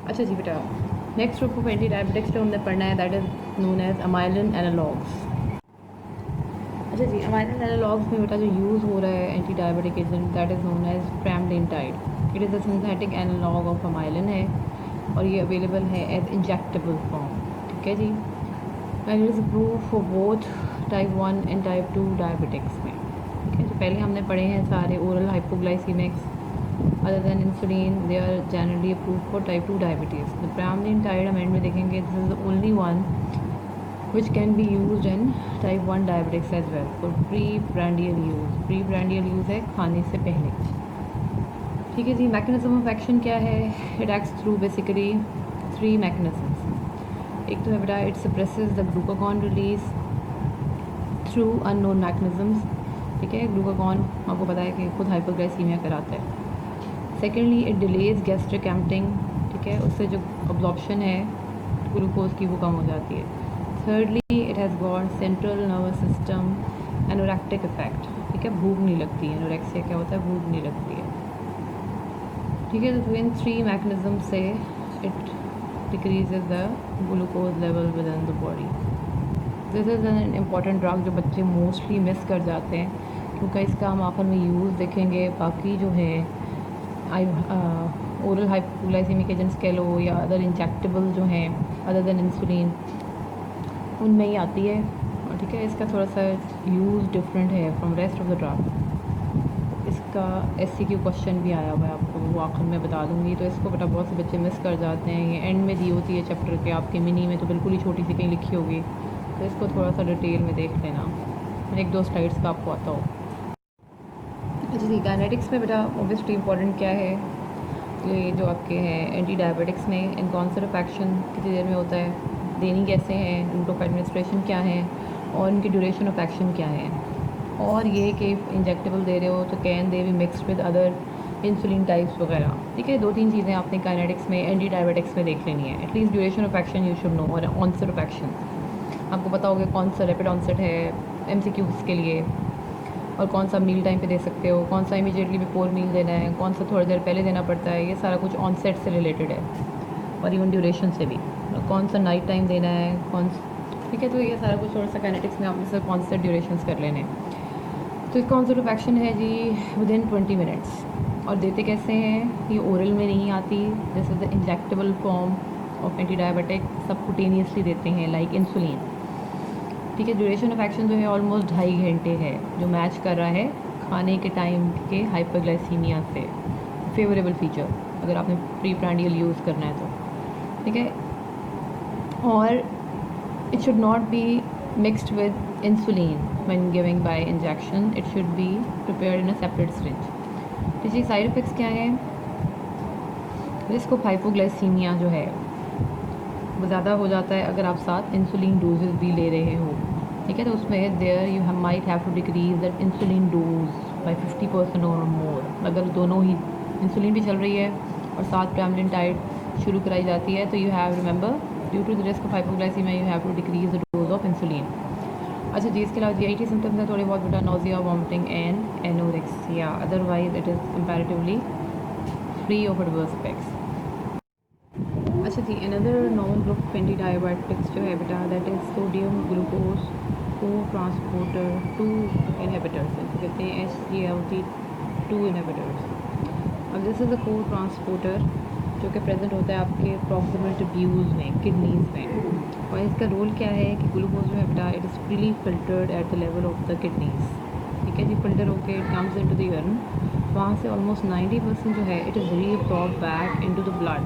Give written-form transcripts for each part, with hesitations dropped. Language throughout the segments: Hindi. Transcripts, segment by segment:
अच्छा जी बेटा, next group of anti diabetics जो हमने पढ़ना है that is known as amylin analogs. अच्छा जी, अमाइलिन एनालॉग्स में बेटा जो यूज़ हो रहा है anti diabetic agent that is known as pramlintide. It is a synthetic analog of amylin है और ये अवेलेबल है एज इंजेक्टेबल फॉर्म। ठीक है जी, and it is approved for both type 1 and type 2 diabetics में। ठीक है, तो पहले हमने पढ़े हैं सारे oral hypoglycaemics other than insulin they are generally approved for type 2 diabetes. The pramlintide amendment में देखेंगे this is the only one which can be used in type 1 diabetics as well for preprandial use. Preprandial use है खाने से पहले। ठीक है जी, मैकेनिज्म ऑफ एक्शन क्या है? It acts through basically 3 mechanisms. एक तो है बेटा it suppresses the glucagon release through unknown mechanisms. ठीक है, ग्लूकागॉन आपको पता है कि खुद हाइपोग्लाइसीमिया कराता है। Secondly it delays gastric emptying. ठीक है, उससे जो अब्जॉर्प्शन है ग्लूकोज की वो कम हो जाती है। Thirdly it has got central nervous system anorectic effect. ठीक है, भूख नहीं लगती है। एनोरेक्सिया क्या होता है? भूख नहीं लगती है। ठीक है, तो इन 3 मैकेनिज्म से it decreases the glucose level with in the body. This is an important drug जो बच्चे मोस्टली मिस कर जाते हैं क्योंकि इसका हम आखिर में यूज़ देखेंगे। बाकी जो है ओरल हाइपोग्लाइसेमिक एजेंट्स कह लो या अदर इंजेक्टेबल जो हैं अदर देन इंसुलिन उनमें ही आती है। और ठीक है, इसका थोड़ा सा यूज़ डिफरेंट है from rest of the drug. इसका SCQ क्वेश्चन भी आया हुआ है, आपको वो आखिर में बता दूंगी। तो इसको बेटा बहुत से बच्चे मिस कर जाते हैं। ये एंड में दी होती है चैप्टर के, आपके मिनी में तो बिल्कुल ही छोटी सी कहीं लिखी होगी, तो इसको थोड़ा सा डिटेल में देख लेना, 1-2 स्लाइड्स का आपको आता हो। अच्छा जी, काइनेटिक्स में बेटा ऑब्वियसली इंपॉर्टेंट क्या है? ये जो आपके हैं एंटी डायबिटिक्स में इन कॉन्सर्ट ऑफ एक्शन कितनी देर में होता है, देनी कैसे हैं, रूट ऑफ एडमिनिस्ट्रेशन क्या है और इनकी ड्यूरेशन ऑफ एक्शन क्या है। और ये कि इंजेक्टेबल दे रहे हो तो कैन दे भी mixed with other insulin types वगैरह। ठीक है, 2-3 चीज़ें आपने काइनेटिक्स में एंटी डायबिटिक्स में देख लेनी है। At least duration of action you should no और ऑनसेट ऑफ एक्शन आपको पता होगा कौन सा रैपिड ऑनसेट है MCQs के लिए, और कौन सा मील टाइम पे दे सकते हो, कौन सा इमीडिएटली बिफोर मील देना है, कौन सा थोड़ी देर पहले देना पड़ता है। ये सारा कुछ ऑनसेट से रिलेटेड है और इवन ड्यूरेशन से भी, कौन सा नाइट टाइम देना है कौन। ठीक है, तो ये सारा कुछ थोड़ा सा काइनेटिक्स में आपने सिर्फ ऑनसेट ड्यूरेशंस कर लेने। तो इसका ऑनसेट ऑफ एक्शन है जी विद इन 20 मिनट्स। और देते कैसे हैं? ये ओरल में नहीं आती, this is the injectable form of anti diabetic, subcutaneously देते हैं लाइक इंसुलिन। ठीक है, ड्यूरेशन ऑफ एक्शन जो है ऑलमोस्ट 2.5 घंटे है, जो मैच कर रहा है खाने के टाइम के हाइपरग्लाइसीमिया से। फेवरेबल फीचर अगर आपने प्री प्रांडियल यूज़ करना है तो। ठीक है, और it should not be mixed with insulin when giving bye injection, it should be prepared in a separate syringe. तो जी साइड इफ़ेक्ट्स क्या हैं? रिस्क ऑफ हाइपोग्लाइसीमिया जो है वो ज़्यादा हो जाता है अगर आप साथ इंसुलिन डोजेज़ भी ले रहे हो। ठीक है, तो उसमें there you might have to decrease that insulin dose by 50% और मोर। अगर दोनों ही इंसुलिन भी चल रही है और साथ प्रामलिनटाइड शुरू कराई जाती है तो you have remember due to the risk of hypoglycemia you have to decrease the dose of insulin. अच्छा जी, इसके अलावा GIT सिम्टम्स हैं थोड़े बहुत बेटा, nausea, vomiting and anorexia. Otherwise it is comparatively free of adverse effects. अच्छा जी, another non group of anti diabetics जो है बेटा that is sodium glucose cotransporter 2 inhibitors, इनको कहते हैं SGLT2 इनहिबिटर्स। अब दिस इज़ अ को ट्रांसपोर्टर जो कि प्रेजेंट होता है आपके प्रॉक्सिमल ट्यूब्यूल्स में, किडनीज़ में। और इसका रोल क्या है कि ग्लूकोज जो है बेटा it is freely filtered at the level of the kidneys. ठीक है जी, फिल्टर होके it comes into the urine, वहाँ से ऑलमोस्ट 90% जो है it is reabsorb back into the blood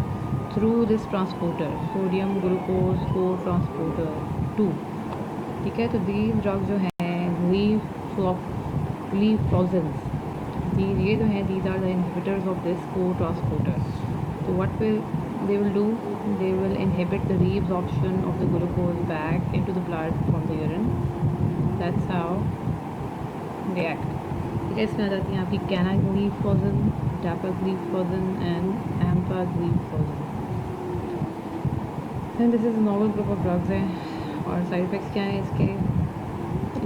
through this transporter sodium glucose cotransporter 2। ठीक है, तो दीज ड्रग जो हैं लीफ्लोजन्स, ये जो हैं these are the inhibitors of this cotransporter. तो what will they will do, they will inhibit the reabsorption of the glucose back into the blood from the urine. That's how they act. ठीक है, इसमें आ जाती हैं आपकी canagliflozin, dapagliflozin and empagliflozin। Then this is a novel group of drugs है और साइड इफ़ेक्ट्स क्या हैं इसके?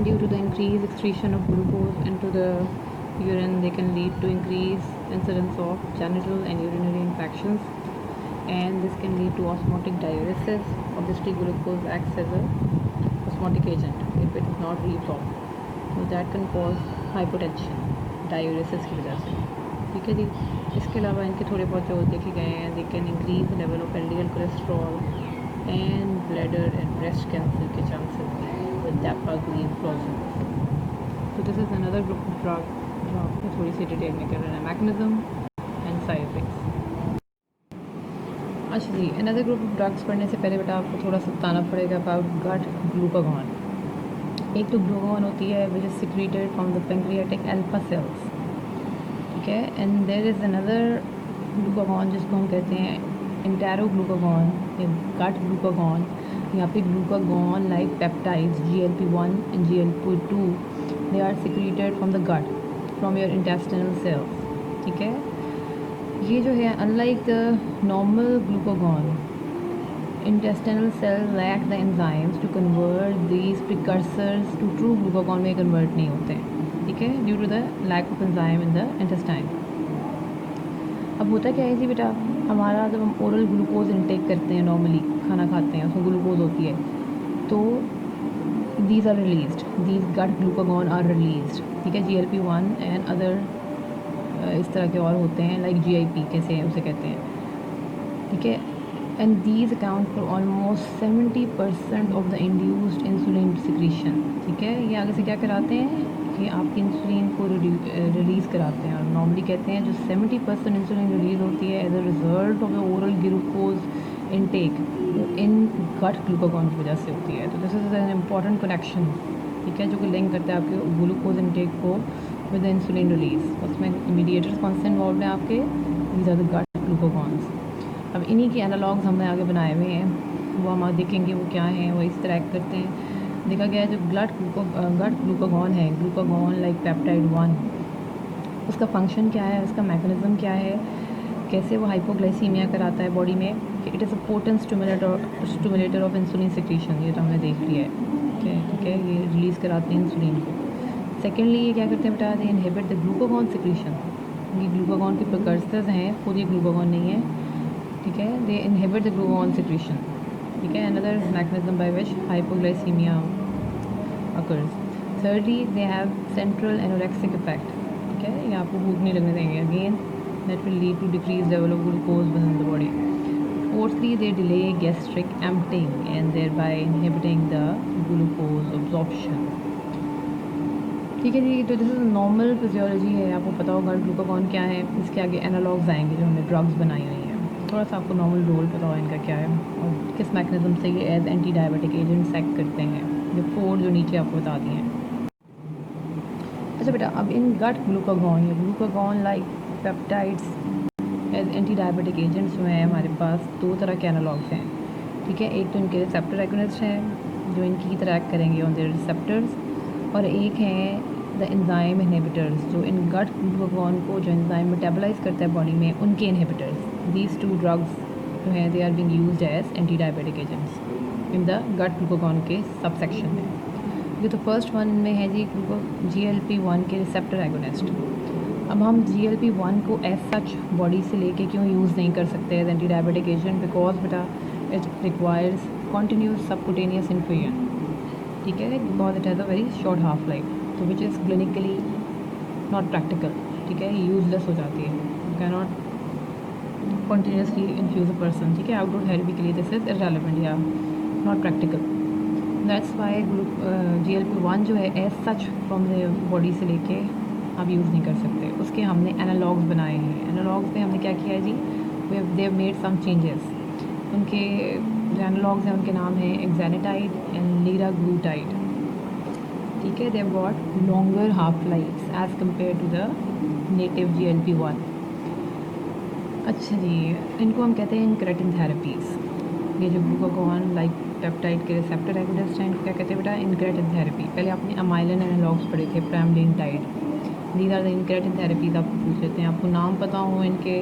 Due to the increased excretion of glucose into the urine, they can lead to increased incidence of genital and urinary infections. and this can lead to osmotic diuresis. Obviously glucose acts as a osmotic agent if it is not reabsorbed, so that can cause hypotension diuresis की वजह से, ठीक है जी। इसके अलावा इनके थोड़े बहुत जो देखे गए हैं, they can increase the level of LDL cholesterol and bladder and breast cancer के चांसेस विद dapagliflozin फ्लोजन। तो this is another group of drug जो आपको थोड़ी सी डिटेल में कर रहे हैं, मैकेनिज्म एंड साइड इफेक्ट्स। अच्छा जी, अनदर ग्रुप ऑफ ड्रग्स पढ़ने से पहले बेटा आपको थोड़ा सा बताना पड़ेगा अबाउट गट ग्लूकागॉन। एक तो ग्लूकागॉन होती है which is secreted from the pancreatic alpha cells, ठीक है, and there is another glucagon जिसको हम कहते हैं इंटेरोग्लूकागॉन या गट ग्लूकागॉन या फिर glucagon like peptides GLP-1 and GLP-2, they are secreted from the gut from your intestinal cells, ठीक है। ये जो है unlike the normal glucagon, intestinal cells lack the enzymes to convert these precursors to true glucagon में कन्वर्ट नहीं होते हैं, ठीक है, due to the lack of enzyme in the intestine. अब होता क्या है जी बेटा, हमारा जब हम ओरल ग्लूकोज इनटेक करते हैं, नॉर्मली खाना खाते हैं उसमें ग्लूकोज होती है, तो these are released, these gut glucagon are released, ठीक है, GLP-1 एंड अदर इस तरह के और होते हैं लाइक GIP कैसे उसे कहते हैं, ठीक है, and these account for almost 70% of the induced insulin secretion, ठीक है। ये आगे से क्या कराते हैं कि आपकी इंसुलिन को रिलीज़ कराते हैं, और नॉर्मली कहते हैं जो 70% इंसुलिन रिलीज़ होती है as a result of the oral glucose intake, in gut glucagon की वजह से होती है। तो this is an important connection, ठीक है, जो कि लिंक करता है आपके ग्लूकोज इनटेक को विद द इंसुलिन रिलीज़। उसमें मीडिएटर्स कौन से इन्वॉल्व हैं आपके, these are the gut glucagons. अब इन्हीं के एनालॉग्स हमने आगे बनाए हुए हैं, वो हम देखेंगे वो क्या हैं, वो इस तरह करते हैं। देखा गया है जो गट ग्लूकागॉन है, ग्लूकागॉन लाइक पेप्टाइड 1, उसका फंक्शन क्या है, उसका मैकेनिज्म क्या है, कैसे वो हाइपोग्लाइसीमिया कराता है बॉडी में, कि it is a potent stimulator of insulin secretion, ये तो हमने देख लिया है, ठीक है, ये रिलीज़ कराते हैं इंसुलिन को। सेकेंडली ये क्या करते हैं बेटा, दे इनहिबिट द ग्लूकागॉन सिक्रीशन, ये ग्लूकागॉन के प्रिकर्सर्स हैं, खुद ये ग्लूकागॉन नहीं है, ठीक है, दे इनहिबिट द ग्लूकागॉन सिक्रीशन, ठीक है, another mechanism by which hypoglycaemia occurs. thirdly they have central anorexic effect, ठीक है, ये आपको भूख नहीं लगने देंगे, again that will lead to decreased level of glucose within the body. Fourthly they delay gastric emptying and thereby inhibiting the glucose absorption, ठीक है जी। तो दिस इज़ नॉर्मल फिजियोलॉजी है, आपको पता होगा ग्लूकागॉन क्या है, इसके आगे एनालॉग्स आएंगे जो हमने ड्रग्स बनाई हुई हैं, थोड़ा सा आपको नॉर्मल रोल पता होगा इनका क्या है और किस मैकेनिज्म से ये as anti diabetic agents act करते हैं, ये 4 जो नीचे आपको बता दिए हैं। अच्छा बेटा, अब इन गट ग्लूकागॉन या glucagon like peptides as anti diabetic agents जो हैं हमारे पास 2 तरह के एनालॉग्स हैं, ठीक है, एक तो इनके रिसेप्टर एगोनिस्ट हैं जो इनकी तरह एक्ट करेंगे ऑन देयर रिसेप्टर्स, और एक हैं द एंजाइम इनहिबिटर्स जो इन गट ग्लूकागॉन को जो एंजाइम मेटाबोलाइज करता है बॉडी में, उनके इनहिबिटर्स। दीज 2 ड्रग्स जो हैं they are being used as anti diabetic agents in the gut glucagon के सब सेक्शन में। ये तो फर्स्ट वन में है जी GLP-1 के रिसेप्टर एगोनिस्ट। अब हम GLP-1 को एज सच बॉडी से लेके क्यों यूज़ नहीं कर सकते as anti diabetic agent, because बेटा it requires continuous subcutaneous infusion, ठीक है, because it has a very short half life, तो which is clinically not practical, ठीक है, यूजलेस हो जाती है, can not continuously infuse a person, ठीक है, आउटडोर थेरेपी के लिए दिस इज़ इररेलेवेंट या not practical. That's why GLP-1 जो है as such from the body से लेके आप यूज़ नहीं कर सकते, उसके हमने एनालॉग्स बनाए हैं। एनालॉग्स में हमने क्या किया है जी, they have made some changes. उनके जो एनालॉग्स हैं उनके नाम हैं एक्सेनिटाइड एंड लीराग्लूटाइड, ठीक है, they have got longer half life as compare to the native GLP-1। अच्छा जी, इनको हम कहते हैं इनक्रेटिन थेरेपीज़। ये जो ग्लूकागॉन लाइक पेप्टाइड के रिसेप्टर एगोनिस्ट हैं इनको क्या कहते हैं बेटा, इनक्रेटिन थेरेपी। पहले आपने अमाइलिन एनालॉग्स पढ़े थे, pramlintide, these are the incretin therapies आपको पूछ लेते हैं, आपको नाम पता हो इनके,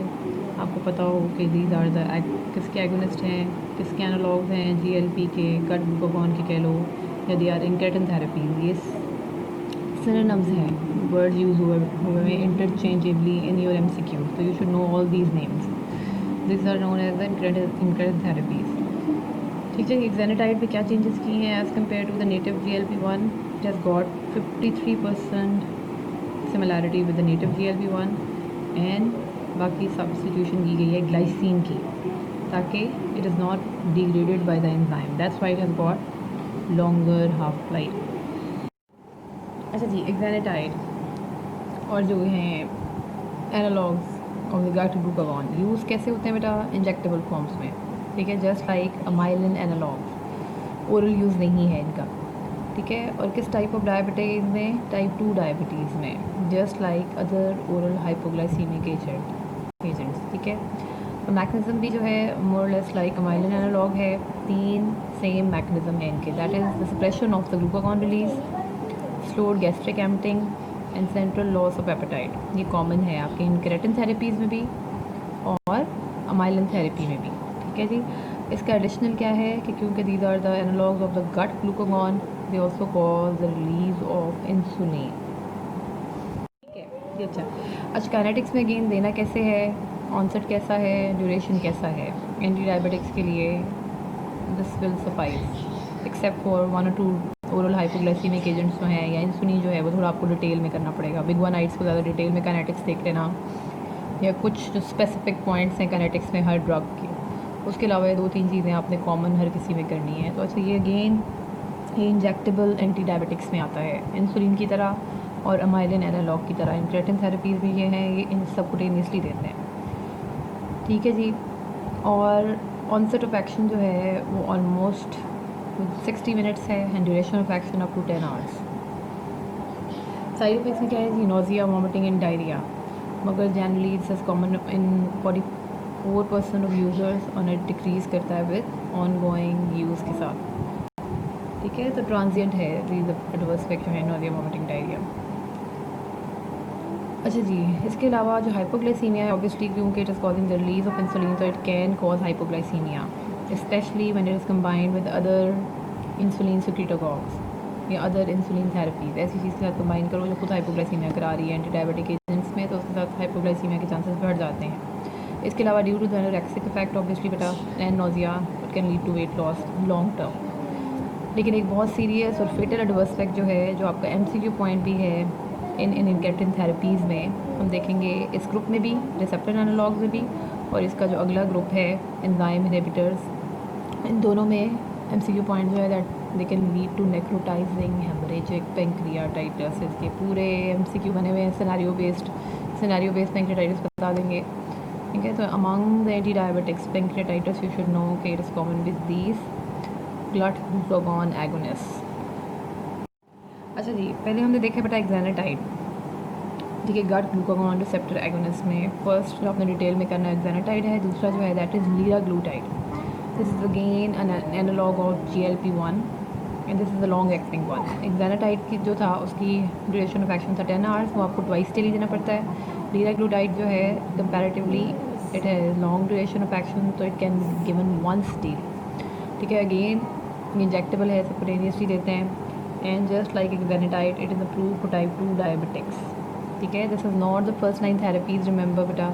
आपको पता हो कि दीज आर द किसके एगोनिस्ट हैं, किसके एनालॉग्स हैं, GLP के, गट ग्लूकागॉन के कह लो, या दे आर इनक्रेटिन थेरेपीज़। ये सिनोनिम्स हैं, वर्ड यूज़ हुए इंटरचेंजेबली इन योर MCQ, तो you should know all these names, this are known as the incretin therapies. ठीक है, एक्जेनेटाइड पे क्या चेंजेस किए हैं as compare to the native GLP-1? It has got 53% similarity with the native GLP-1 and बाकी सब्स्टिट्यूशन की गई है ग्लाइसिन की, ताकि it is not degraded by the enzyme, that's why it has got longer half life. अच्छा जी, एक्जेनेटाइड और जो हैं analogs of the gut glucagon use कैसे होते हैं बेटा? इंजेक्टेबल फॉर्म्स में। ठीक है, just like amylin analog, oral use नहीं है इनका। ठीक है, और किस टाइप ऑफ डायबिटीज़ में? टाइप 2 डायबिटीज़ में, just like other oral hypoglycaemic agents. ठीक है, तो मैकेनिज़्म भी जो है more less like amylin analog है। 3 सेम मैकेनिज़्म है इनके, that is the suppression of the glucagon release, slowed gastric emptying and central loss of appetite. ये कॉमन है आपके इंक्रेटिन थेरेपीज़ में भी और अमाइलिन थेरेपी में भी। ठीक है जी, इसका एडिशनल क्या है कि क्योंकि these are the analogs of the gut glucagon, they also cause the release of insulin. ठीक है जी। अच्छा, काइनेटिक्स में गेन देना कैसे है, ऑनसेट कैसा है, ड्यूरेशन कैसा है? एंटी डायबिटिक्स के लिए this will suffice except for 1 or 2 oral hypoglycaemic agents जो हैं या इंसुलिन जो है वो थोड़ा आपको डिटेल में करना पड़ेगा। बिग वन आइट्स को ज़्यादा डिटेल में काइनेटिक्स देख लेना, या कुछ जो स्पेसिफिक पॉइंट्स हैं काइनेटिक्स में हर ड्रग के, उसके अलावा ये 2-3 चीज़ें आपने कॉमन हर किसी में करनी है। तो अच्छा, ये अगेन ये इंजेक्टेबल एंटी डायबिटिक्स में आता है, इंसुलिन की तरह और अमाइलिन एनालॉग की तरह। इंक्रेटिन थेरेपीज़ भी ये हैं, ये इन सबकुटेनियसली देते हैं। ठीक है जी, और ऑनसेट ऑफ एक्शन जो है वो ऑलमोस्ट 60 मिनट्स है and duration of action up to 10 hours. Side effects में क्या है जी? नोजिया, वॉमिटिंग एंड डायरिया, मगर generally it's as common in 44% of users और इट डिक्रीज़ करता है विद ऑन गोइंग यूज़ के साथ। ठीक है, तो ट्रांजिएंट है एडवर्स इफेक्ट जो है नोजिया, वॉमिटिंग, डायरिया। अच्छा जी, इसके अलावा जो हाइपोग्लाइसीमिया है ऑब्वियसली क्योंकि it is causing the release of insulin, तो it can cause hypoglycaemia specially when it is combined with other insulin secretagogues या अदर इंसुलिन थेरेपीज। ऐसी चीज़ के साथ कंबाइन करो जो खुद हाइपोग्लाइसीमिया करा रही है एंटी डायबिटिक एजेंट्स में, तो उसके साथ हाइपोग्लाइसीमिया के चांसेस बढ़ जाते हैं। इसके अलावा due to the anorexic effect obviously बेटा and nausea, it can lead to weight loss long term. लेकिन एक बहुत सीरियस और फेटल एडवर्स इफेक्ट जो है, जो आपका MCQ पॉइंट भी है इन इंक्रेटिन थेरेपीज़ में, हम देखेंगे इस ग्रुप में भी, रिसेप्टर एनालॉग्स में भी, और इसका जो अगला ग्रुप है एंजाइम इनहिबिटर्स, इन दोनों में MCQ पॉइंट जो है that they can lead to necrotizing hemorrhagic pancreatitis. इसके पूरे MCQ बने हुए हैं, सिनेरियो बेस्ड पेंक्रियाटाइटिस बता देंगे। ठीक है, तो among the anti diabetics pancreatitis you should know कि it is common with these glut glucagon agonist. अच्छा जी, पहले हमने देखा बेटा एक्जेनेटाइड। ठीक है, गट ग्लूकागॉन रिसेप्टर एगोनिस्ट में फर्स्ट जो आपने डिटेल में करना एक्जेनेटाइड है, दूसरा जो है that is liraglutide. This is again an analogue of GLP-1 and this is the long acting one. Exenatide की जो था उसकी ड्यूरेशन ऑफ एक्शन था 10 आवर्स, वो आपको ट्वाइस डेली देना पड़ता है। लीराग्लूटाइड जो है कंपैरेटिवली इट है लॉन्ग ड्यूरेशन ऑफ एक्शन, तो it can be given once daily. ठीक है, अगेन इंजेक्टेबल है, सबकुटेनियसली देते हैं and just like exenatide it is approved for type 2 diabetics. ठीक है, this is not the first line therapies, remember बेटा,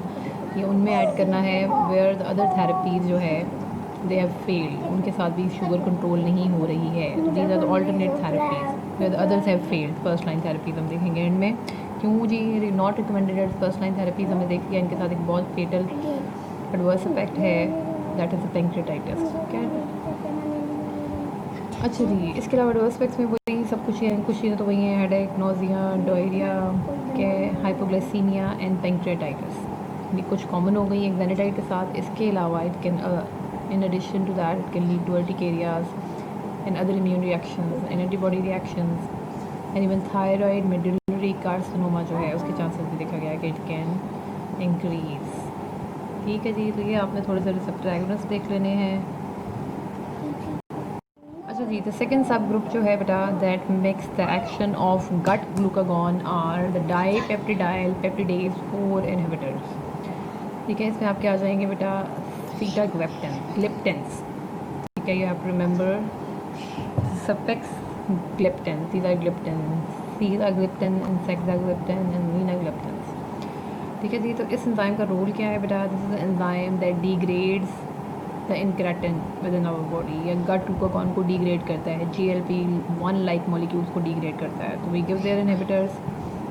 ये उनमें ऐड करना है वेयर द अदर थेरेपीज़ जो है दे हैव फेल्ड, उनके साथ भी शुगर कंट्रोल नहीं हो रही है। These are the alternate therapies where the others have failed. First line therapies हम देखेंगे एंड में, क्यों जी not recommended at first line therapies हमने देख लिया, इनके साथ एक बहुत फेटल एडवर्स इफेक्ट है दैट इज़ द पेंक्रियाटाइटिस। ठीक है, अच्छा जी, इसके अलावा एडवर्स इफेक्ट्स में वही सब कुछ है, कुछ चीज़ें तो वही हैं, हेडेक, नोजिया, डायरिया के, हाइपोग्लाइसीमिया एंड पेंक्रियाटाइटिस, ये कुछ कॉमन हो गई एक्जेनेटाइड के साथ। इसके अलावा it can in addition to that it can lead to urticarias and other immune reactions and antibody reactions and even thyroid medullary carcinoma जो है उसके चांसेस भी देखा गया है कि इट कैन इंक्रीज। ठीक है जी, तो ये आपने थोड़े से रिसेप्टर एगोनिस्ट देख लेने हैं। अच्छा जी, द सेकेंड सब ग्रुप जो है बेटा that makes the action of gut glucagon are the dipeptidyl peptidase 4 inhibitors. ठीक है, इसमें आपके आ जाएंगे बेटा ग्लिप्टेंस। ठीक है, you have to remember suffix gliptins, these are gliptins and sex are gliptin and vena gliptins. ठीक है जी। तो इस एंजाइम का रोल क्या है बेटा? This is enzyme that degrades the incretin within our body, या गट ग्लूकागॉन को डिग्रेड करता है, GLP-1 लाइक मॉलिक्यूल्स को डिग्रेड करता है। तो we give their inhibitors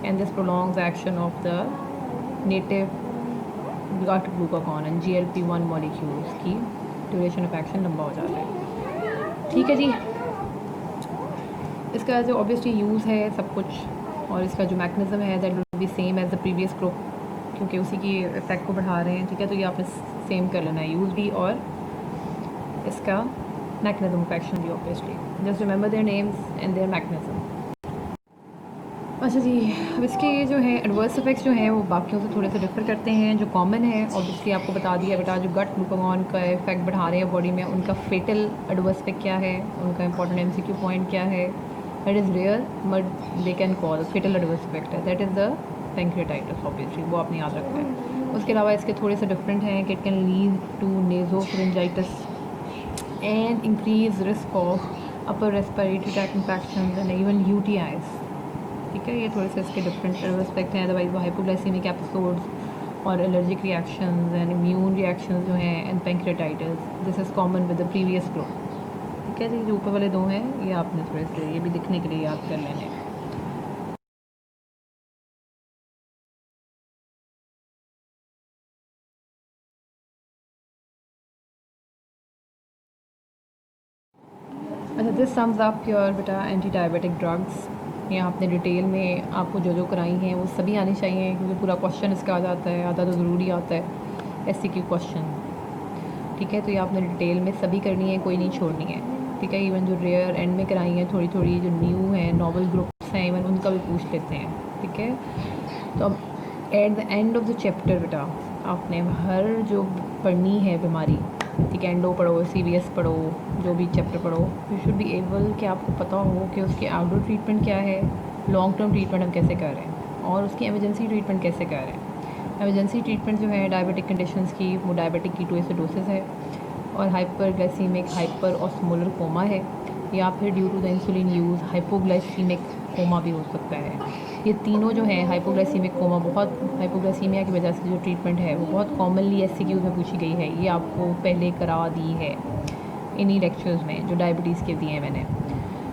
and this prolongs action of the native gut glucagon and GLP-1 molecules की ड्यूरेशन ऑफ एक्शन लंबा हो जाता है। ठीक है जी। इसका जो ऑब्वियसली यूज़ है सब कुछ, और इसका जो मैकेनिज़्म है that will be same as the previous group, क्योंकि उसी की इफेक्ट को बढ़ा रहे हैं। ठीक है, तो ये आपने सेम कर लेना है, यूज़ भी और इसका मैकेनिज्म ऑफ एक्शन भी obviously. Just remember their names and there mechanism. अच्छा जी, अब इसके जो है एडवर्स इफेक्ट्स जो हैं वो बाकियों से थोड़े से डिफर करते हैं। जो कॉमन है ऑब्वियसली आपको बता दिया बेटा, जो गट ग्लूकागॉन का इफेक्ट बढ़ा रहे हैं बॉडी में, उनका फेटल एडवर्स इफेक्ट क्या है, उनका इंपॉर्टेंट MCQ पॉइंट क्या है? That is rare but they can cause fatal adverse effect है, that is the pancreatitis obviously, वो आपने याद रखना है। उसके अलावा इसके थोड़े से डिफरेंट हैं कि it can lead to nasopharyngitis and increase risk of upper respiratory tract infections and even UTIs। ठीक है, ये थोड़े से इसके डिफरेंट एस्पेक्ट हैं। अदरवाइज वो हाइपोग्लाइसीमिक एपिसोड्स और allergic reactions and immune reactions जो हैं and pancreatitis, this is common with the previous group. ठीक है जी, जो ऊपर वाले दो हैं ये आपने थोड़े से ये भी दिखने के लिए याद कर लेने हैं। अच्छा, दिस सम्स अप योर बेटा एंटी डायबिटिक ड्रग्स। यहाँ आपने डिटेल में आपको जो कराई हैं वो सभी आनी चाहिए, क्योंकि पूरा क्वेश्चन इसका आ जाता है, आधा तो ज़रूरी आता है SCQ क्वेश्चन। ठीक है, तो ये आपने डिटेल में सभी करनी है, कोई नहीं छोड़नी है। ठीक है, इवन जो रेयर एंड में कराई हैं थोड़ी थोड़ी, जो न्यू हैं नॉवल ग्रुप्स हैं, इवन उनका भी पूछ लेते हैं। ठीक है, तो अब at the end of the chapter बेटा आपने हर जो पढ़नी है बीमारी, ठीक है, एंडो पढ़ो, CVS पढ़ो, जो भी चैप्टर पढ़ो, यू शुड बी एबल कि आपको पता हो कि उसकी आउटडोर ट्रीटमेंट क्या है, लॉन्ग टर्म ट्रीटमेंट हम कैसे कर रहे हैं, और उसकी एमरजेंसी ट्रीटमेंट कैसे कर रहे हैं। एमरजेंसी ट्रीटमेंट जो है डायबिटिक कंडीशंस की, वो डायबिटिक कीटोएसिडोसिस है और हाइपरग्लाइसीमिक हाइपर ऑस्मोलर कोमा है, या फिर due to the insulin use hypoglycemic coma भी हो सकता है। ये तीनों जो है हाइपोग्लाइसीमिक कोमा, बहुत हाइपोग्लाइसीमिया की वजह से जो ट्रीटमेंट है वो बहुत कॉमनली SCQ में पूछी गई है, ये आपको पहले करा दी है इन्हीं लेक्चर्स में जो डायबिटीज़ के दिए हैं मैंने।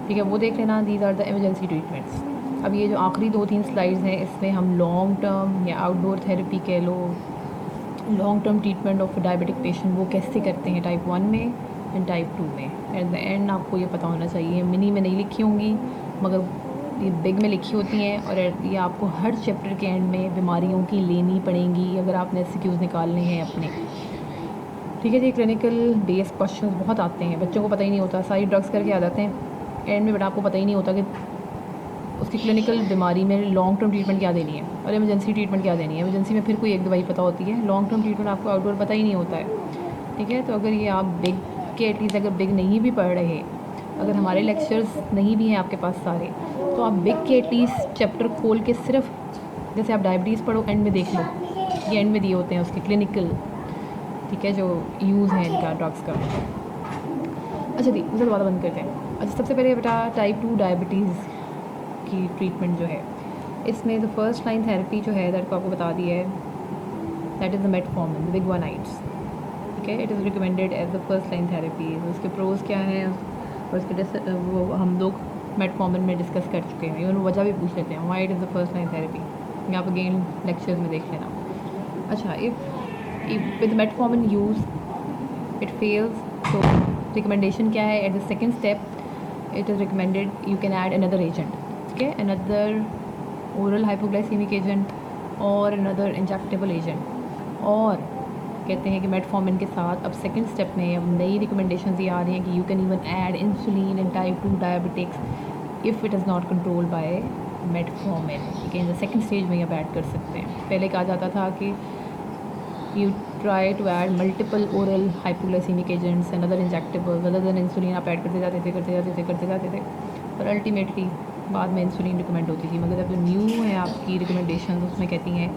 ठीक है, वो देख लेना, these are the emergency treatments. अब ये जो आखिरी 2-3 स्लाइड्स हैं इसमें हम लॉन्ग टर्म या आउटडोर थेरेपी कह लो, long term treatment of diabetic patient वो कैसे करते हैं टाइप 1 में एंड टाइप 2 में। एट द एंड आपको ये पता होना चाहिए, मिनी में नहीं लिखी होंगी मगर ये बिग में लिखी होती हैं, और ये आपको हर चैप्टर के एंड में बीमारियों की लेनी पड़ेंगी अगर आपने SCQs निकालने हैं अपने। ठीक है जी, क्लिनिकल बेस्ड क्वेश्चंस बहुत आते हैं, बच्चों को पता ही नहीं होता, सारी ड्रग्स करके आ जाते हैं, एंड में बेटा आपको पता ही नहीं होता कि उसकी क्लिनिकल बीमारी में लॉन्ग टर्म ट्रीटमेंट क्या देनी है और इमरजेंसी ट्रीटमेंट क्या देनी है। इमरजेंसी में फिर कोई एक दवाई पता होती है, लॉन्ग टर्म ट्रीटमेंट आपको आउटडोर पता ही नहीं होता है। ठीक है, तो अगर ये आप बिग के एटलीस्ट अगर बिग नहीं भी पढ़ रहे, अगर हमारे लेक्चर्स नहीं भी हैं आपके पास सारे, तो आप बिग के एटलीस्ट चैप्टर खोल के सिर्फ जैसे आप डायबिटीज़ पढ़ो, एंड में देख लो, ये एंड में दिए होते हैं उसके क्लिनिकल, ठीक है, जो यूज़ है इनका ड्रग्स का। अच्छा दी, उसे दोबारा बंद करते हैं। अच्छा, सबसे पहले बेटा टाइप 2 डायबिटीज़ की ट्रीटमेंट जो है, इसमें द फर्स्ट लाइन थेरेपी जो है दैट को आपको बता दिया है, that is the metformin biguanides. ठीक है, it is recommended as the first line therapy. उसके प्रोज क्या हैं और उसके वो हम लोग मेटफॉर्मिन में डिस्कस कर चुके हैं, इवन वजह भी पूछ लेते हैं, why it is the first line therapy, ये आप अगेन लेक्चर्स में देख लेना। अच्छा, if with metformin use it fails, तो रिकमेंडेशन क्या है? At the second step it is recommended you can add another agent, ठीक है, अनदर ओरल हाइपोग्लाइसीमिक एजेंट और अनदर इंजेक्टेबल एजेंट। और कहते हैं कि मेटफॉर्मिन के साथ अब सेकंड स्टेप में अब नई रिकमेंडेशंस ये आ रही हैं कि you can even add insulin in type 2 diabetics if it is not control by metformin. ठीक है, इन द सेकंड स्टेज में आप ऐड कर सकते हैं। पहले कहा जाता था कि you try to add multiple oral hypoglycaemic agents and other injectables other than insulin, आप ऐड करते जाते थे और अल्टीमेटली बाद में इंसुलिन रिकमेंड होती थी। मगर अब जो न्यू है आपकी रिकमेंडेशन उसमें कहती हैं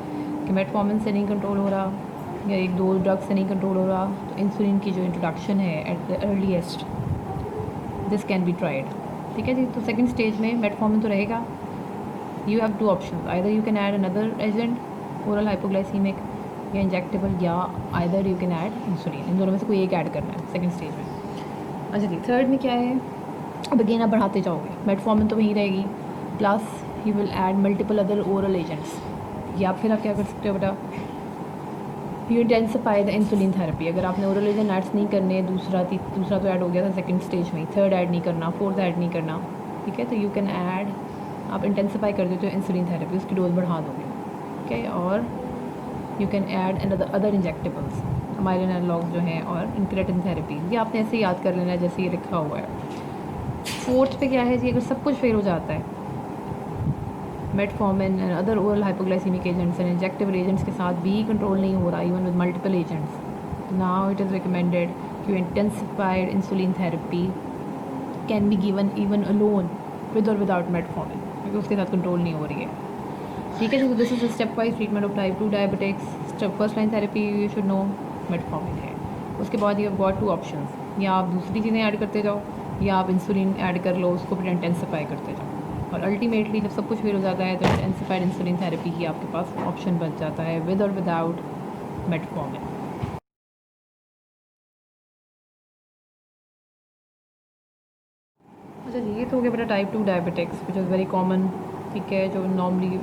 कि मेटफॉर्मिन से नहीं कंट्रोल हो रहा या 1-2 ड्रग्स से नहीं कंट्रोल हो रहा, तो इंसुलिन की जो इंट्रोडक्शन है at the earliest this can be tried. ठीक है जी, तो सेकंड स्टेज में मेटफॉर्मिन तो रहेगा, you have 2 options, either you can add another agent oral hypoglycaemic या इंजेक्टेबल, या either you can add insulin. इन दोनों में से कोई एक ऐड करना है सेकंड स्टेज में। अच्छा जी, थर्ड में क्या है, अब अगेन आप बढ़ाते जाओगे, मेटफॉर्मिन तो वहीं रहेगी, plus you will add multiple other oral agents. या फिर आप क्या कर सकते हो बेटा, you intensify the insulin therapy. अगर आपने ओरल एजेंट ऐड्स नहीं करने, दूसरा तो ऐड हो गया था सेकंड स्टेज में, थर्ड ऐड नहीं करना, फोर्थ ऐड नहीं करना, ठीक है, तो यू कैन ऐड, आप इंटेंसिफाई कर देते हो इंसुलिन थेरेपी, उसकी डोज बढ़ा दोगे, ठीक है। और you can add other injectables, myelin analogues जो हैं, और इंक्रेटिन थेरेपी। ये आपने ऐसे याद कर लेना है जैसे ये लिखा हुआ है। फोर्थ पे क्या है जी, अगर सब कुछ फेल हो जाता है, metformin and other oral hypoglycaemic agents and injectable agents के साथ भी कंट्रोल नहीं हो रहा, even with multiple agents, now it is recommended कि intensified insulin therapy can be given even alone with और विदाउट मेटफॉर्मिन, क्योंकि उसके साथ कंट्रोल नहीं हो रही है, ठीक है जी। This is step wise treatment of type 2 diabetics. Step first line therapy you should know metformin है। उसके बाद यू हैव गॉट 2 ऑप्शंस, या आप दूसरी चीज़ें ऐड करते जाओ, या आप इंसुलिन ऐड कर लो, उसको फिर इंटेंसिफाई करते जाओ, और अल्टीमेटली जब सब कुछ फेल हो जाता है तो इंटेंसिफाइड इंसुलिन थेरेपी ही आपके पास ऑप्शन बच जाता है, विद और विदाउट मेटफॉर्मिन। अच्छा जी, ये तो हो गया बेटा type 2 diabetics which is very common, ठीक है, जो नॉर्मली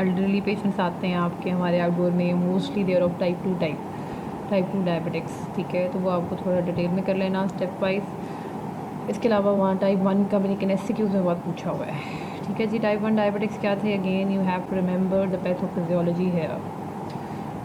एल्डरली पेशेंट्स आते हैं आपके हमारे आउटडोर में, mostly there of type 2 diabetics, ठीक है, तो वो आपको थोड़ा डिटेल में कर लेना स्टेप वाइज। इसके अलावा वहाँ टाइप 1 का भी लेकिन SCQs में बहुत पूछा हुआ है, ठीक है जी। टाइप 1 डायबिटिक्स क्या थे, again you have to remember the pathophysiology है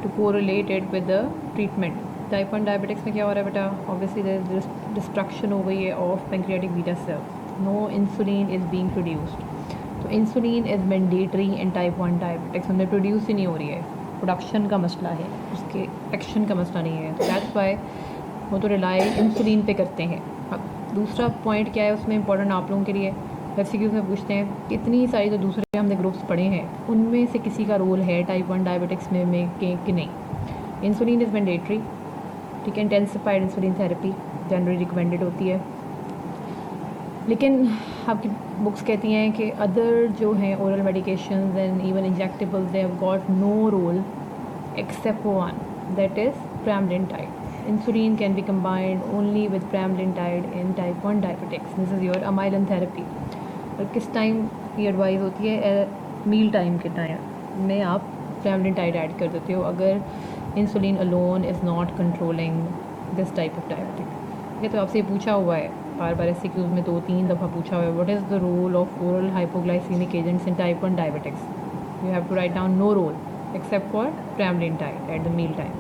to correlated with the treatment. Type 1 diabetics में क्या हो रहा है बेटा, ऑब्वियसली देयर इज डिस्ट्रक्शन हो गई है of pancreatic beta cell, no insulin is being produced. तो insulin is mandatory in type 1 diabetics, उनमें प्रोड्यूस ही नहीं हो रही है, प्रोडक्शन का मसला है, उसके एक्शन का मसला नहीं है, तो दैट्स वाई वो तो रिलाई इंसुलिन पे करते हैं। अब दूसरा पॉइंट क्या है उसमें इंपॉर्टेंट आप लोगों के लिए, FCQs में पूछते हैं कि इतनी सारी जो दूसरे हमने ग्रुप्स पढ़े हैं उनमें से किसी का रोल है टाइप 1 डायबिटिक्स में कि नहीं। इंसुलिन इज़ मैंडेटरी, ठीक है, intensified insulin therapy generally recommended होती है, लेकिन आपकी बुक्स कहती हैं कि अदर जो हैं oral medications and even injectables they have got no role except one, that is pramlintide। Insulin can be combined only with pramlintide in type 1 diabetics. This is your amylin therapy. और किस टाइम ये एडवाइस होती है, मील टाइम के टाइम में आप pramlintide ऐड कर देते हो अगर insulin alone is not controlling this type of diabetic, ठीक है। तो आपसे पूछा हुआ है बार बार SCQs में 2-3 दफ़ा पूछा हुआ है, what is the role of oral hypoglycaemic agents in type 1 diabetics, you have to write down no role except for pramlintide at the meal time,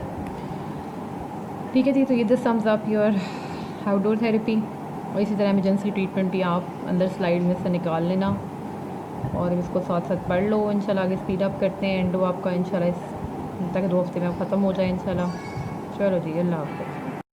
ठीक है जी। तो ये this sums up your outdoor therapy. और इसी तरह इमरजेंसी ट्रीटमेंट भी आप अंदर स्लाइड में से निकाल लेना और इसको साथ साथ पढ़ लो। इंशाल्लाह आगे स्पीड अप करते हैं, एंडो आपका इंशाल्लाह इस तक 2 हफ्ते में ख़त्म हो जाए इंशाल्लाह। चलो जी, अल्लाह हाफ़िज़।